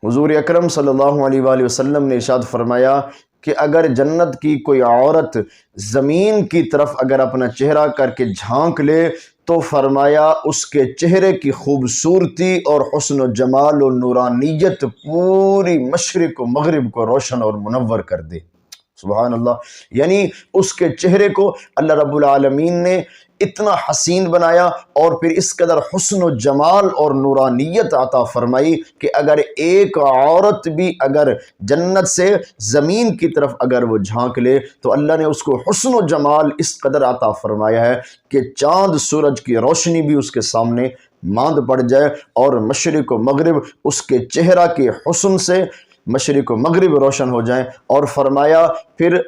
حضور اکرم صلی اللہ علیہ وآلہ وسلم نے ارشاد فرمایا کہ اگر جنت کی کوئی عورت زمین کی طرف اگر اپنا چہرہ کر کے جھانک لے تو فرمایا اس کے چہرے کی خوبصورتی اور حسن و جمال و نورانیت پوری مشرق و مغرب کو روشن اور منور کر دے۔ سبحان اللہ، یعنی اس کے چہرے کو اللہ رب العالمین نے اتنا حسین بنایا اور پھر اس قدر حسن و جمال اور نورانیت عطا فرمائی کہ اگر ایک عورت بھی اگر جنت سے زمین کی طرف اگر وہ جھانک لے تو اللہ نے اس کو حسن و جمال اس قدر عطا فرمایا ہے کہ چاند سورج کی روشنی بھی اس کے سامنے ماند پڑ جائے اور مشرق و مغرب اس کے چہرہ کے حسن سے مشرق و مغرب روشن ہو جائیں۔ اور فرمایا پھر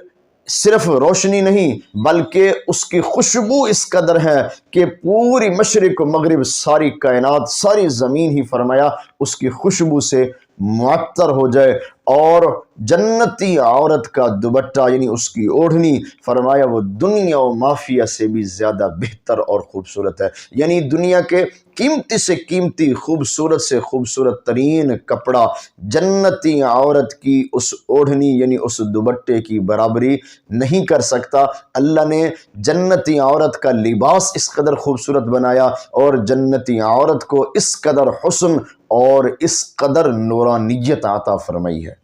صرف روشنی نہیں بلکہ اس کی خوشبو اس قدر ہے کہ پوری مشرق و مغرب ساری کائنات ساری زمین ہی فرمایا اس کی خوشبو سے معطر ہو جائے، اور جنتی عورت کا دوپٹہ یعنی اس کی اوڑھنی فرمایا وہ دنیا و مافیہ سے بھی زیادہ بہتر اور خوبصورت ہے، یعنی دنیا کے قیمتی سے قیمتی خوبصورت سے خوبصورت ترین کپڑا جنتی عورت کی اس اوڑھنی یعنی اس دوپٹے کی برابری نہیں کر سکتا۔ اللہ نے جنتی عورت کا لباس اس قدر خوبصورت بنایا اور جنتی عورت کو اس قدر حسن اور اس قدر نورانیت عطا فرمائی ہے۔